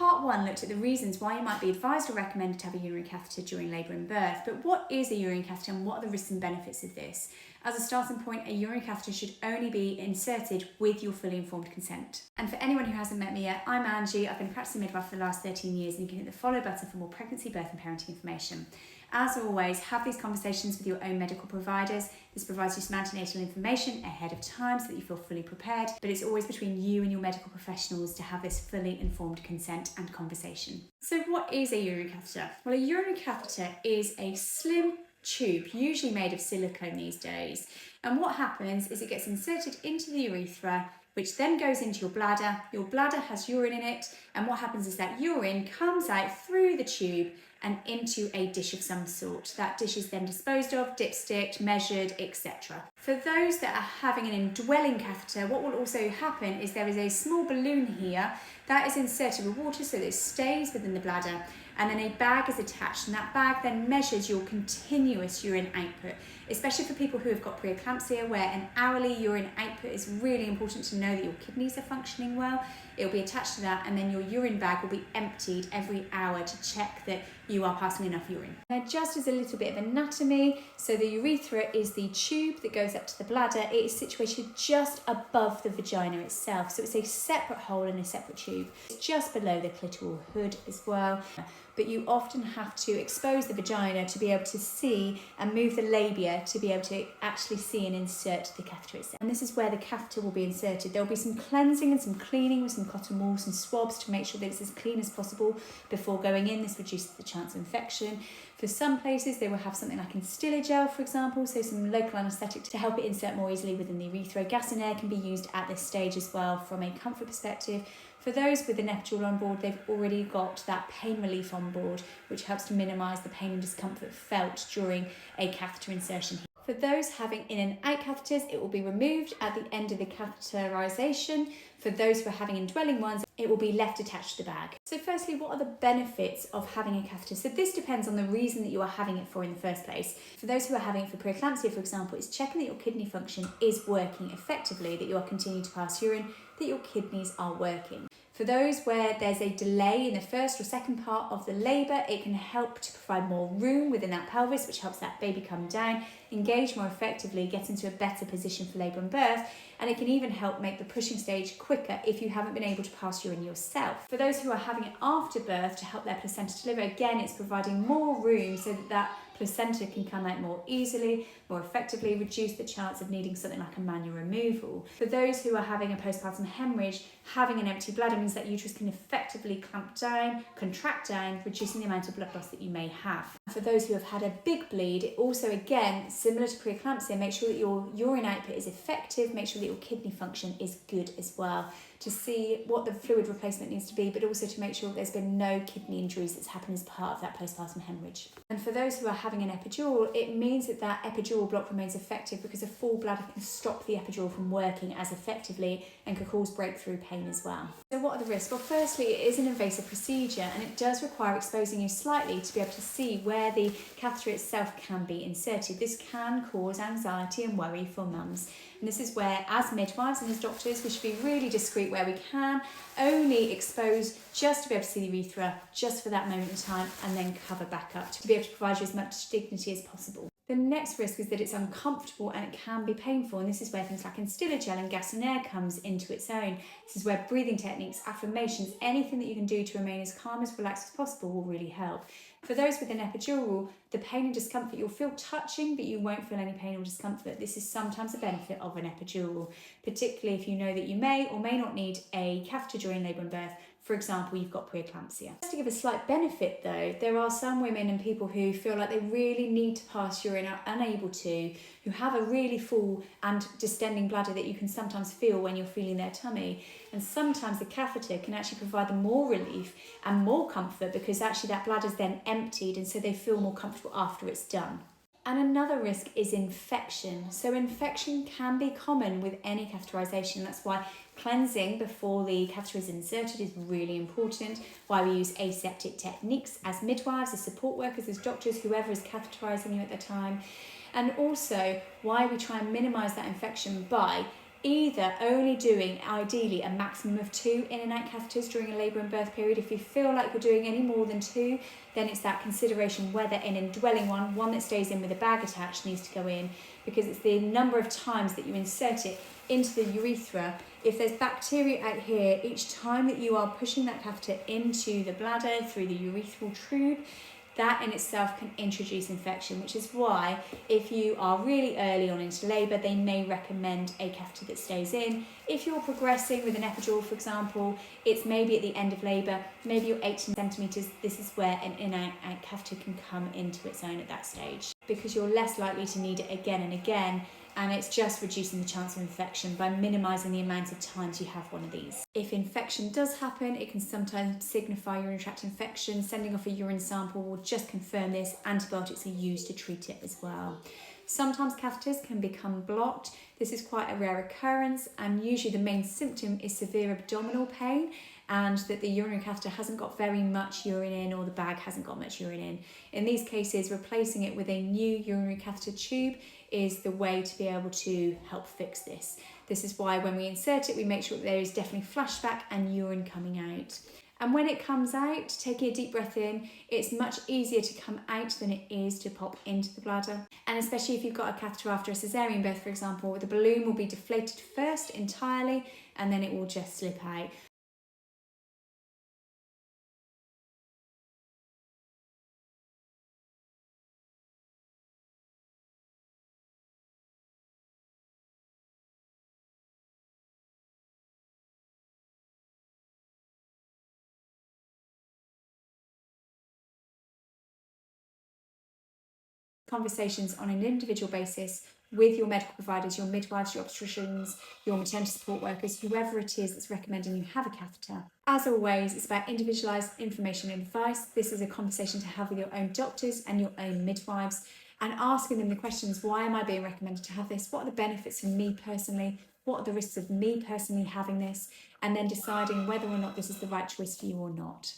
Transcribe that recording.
part one looked at the reasons why you might be advised or recommended to have a urinary catheter during labour and birth, but what is a urinary catheter and what are the risks and benefits of this? As a starting point, a urinary catheter should only be inserted with your fully informed consent. And for anyone who hasn't met me yet, I'm Angie. I've been practicing midwife for the last 13 years, and you can hit the follow button for more pregnancy, birth and parenting information. As always, have these conversations with your own medical providers. This provides you some antenatal information ahead of time so that you feel fully prepared, but it's always between you and your medical professionals to have this fully informed consent and conversation. So what is a urinary catheter? Well, a urinary catheter is a slim tube, usually made of silicone these days. And what happens is it gets inserted into the urethra, which then goes into your bladder. Your bladder has urine in it, and what happens is that urine comes out through the tube and into a dish of some sort. That dish is then disposed of, dipsticked, measured, etc. For those that are having an indwelling catheter, what will also happen is there is a small balloon here that is inserted with water so that it stays within the bladder, and then a bag is attached, and that bag then measures your continuous urine output, especially for people who have got preeclampsia, where an hourly urine output is really important to know that your kidneys are functioning well. It'll be attached to that, and then your urine bag will be emptied every hour to check that you are passing enough urine. Now, just as a little bit of anatomy, so the urethra is the tube that goes up to the bladder. It is situated just above the vagina itself, so it's a separate hole in a separate tube. It's just below the clitoral hood as well, but you often have to expose the vagina to be able to see and move the labia to be able to actually see and insert the catheter itself. And this is where the catheter will be inserted. There will be some cleansing and some cleaning with some cotton wool, some swabs to make sure that it's as clean as possible before going in. This reduces the chance of infection. For some places, they will have something like instiller gel, for example, so some local anaesthetic to help it insert more easily within the urethra. Gas and air can be used at this stage as well from a comfort perspective. For those with an epidural on board, they've already got that pain relief on board, which helps to minimise the pain and discomfort felt during a catheter insertion. For those having in and out catheters, it will be removed at the end of the catheterisation. For those who are having indwelling ones, it will be left attached to the bag. So firstly, what are the benefits of having a catheter? So this depends on the reason that you are having it for in the first place. For those who are having it for preeclampsia, for example, it's checking that your kidney function is working effectively, that you are continuing to pass urine, that your kidneys are working. For those where there's a delay in the first or second part of the labour, it can help to provide more room within that pelvis, which helps that baby come down, engage more effectively, get into a better position for labour and birth, and it can even help make the pushing stage quicker if you haven't been able to pass urine yourself. For those who are having it after birth to help their placenta deliver, again, it's providing more room so that placenta can come out more easily, more effectively, reduce the chance of needing something like a manual removal. For those who are having a postpartum hemorrhage, having an empty bladder means that uterus can effectively clamp down, contract down, reducing the amount of blood loss that you may have. For those who have had a big bleed, it also, again, similar to preeclampsia, make sure that your urine output is effective, make sure that your kidney function is good as well, to see what the fluid replacement needs to be, but also to make sure that there's been no kidney injuries that's happened as part of that postpartum hemorrhage. And for those who are having an epidural, it means that that epidural block remains effective because a full bladder can stop the epidural from working as effectively and could cause breakthrough pain as well. So what are the risks? Well, firstly, it is an invasive procedure and it does require exposing you slightly to be able to see where the catheter itself can be inserted. This can cause anxiety and worry for mums. And this is where, as midwives and as doctors, we should be really discreet where we can, only expose just to be able to see the urethra, just for that moment in time, and then cover back up to be able to provide you as much dignity as possible. The next risk is that it's uncomfortable and it can be painful, and this is where things like instiller gel and gas and air comes into its own. This is where breathing techniques, affirmations, anything that you can do to remain as calm, as relaxed as possible will really help. For those with an epidural, the pain and discomfort, you'll feel touching, but you won't feel any pain or discomfort. This is sometimes a benefit of an epidural, particularly if you know that you may or may not need a catheter during labour and birth. For example, you've got preeclampsia. Just to give a slight benefit though, there are some women and people who feel like they really need to pass urine, are unable to, who have a really full and distending bladder that you can sometimes feel when you're feeling their tummy. And sometimes the catheter can actually provide them more relief and more comfort because actually that bladder's then emptied, and so they feel more comfortable after it's done. And another risk is infection. So infection can be common with any catheterisation. That's why cleansing before the catheter is inserted is really important, why we use aseptic techniques as midwives, as support workers, as doctors, whoever is catheterising you at the time. And also why we try and minimise that infection by either only doing ideally a maximum of 2 in and out catheters during a labour and birth period. If you feel like you're doing any more than 2, then it's that consideration whether an indwelling one that stays in with a bag attached, needs to go in, because it's the number of times that you insert it into the urethra. If there's bacteria out here, each time that you are pushing that catheter into the bladder through the urethral tube, that in itself can introduce infection, which is why if you are really early on into labour, they may recommend a catheter that stays in. If you're progressing with an epidural, for example, it's maybe at the end of labour, maybe you're 18 centimetres, this is where an in-out catheter can come into its own at that stage, because you're less likely to need it again and again, and it's just reducing the chance of infection by minimising the amount of times you have one of these. If infection does happen, it can sometimes signify urinary tract infection. Sending off a urine sample will just confirm this. Antibiotics are used to treat it as well. Sometimes catheters can become blocked. This is quite a rare occurrence, and usually the main symptom is severe abdominal pain and that the urinary catheter hasn't got very much urine in, or the bag hasn't got much urine in. In these cases, replacing it with a new urinary catheter tube is the way to be able to help fix this. This is why when we insert it, we make sure that there is definitely flashback and urine coming out. And when it comes out, taking a deep breath in, it's much easier to come out than it is to pop into the bladder. And especially if you've got a catheter after a cesarean birth, for example, the balloon will be deflated first entirely, and then it will just slip out. Conversations on an individual basis with your medical providers, your midwives, your obstetricians, your maternity support workers, whoever it is that's recommending you have a catheter. As always, it's about individualised information and advice. This is a conversation to have with your own doctors and your own midwives, and asking them the questions: why am I being recommended to have this? What are the benefits for me personally? What are the risks of me personally having this? And then deciding whether or not this is the right choice for you or not.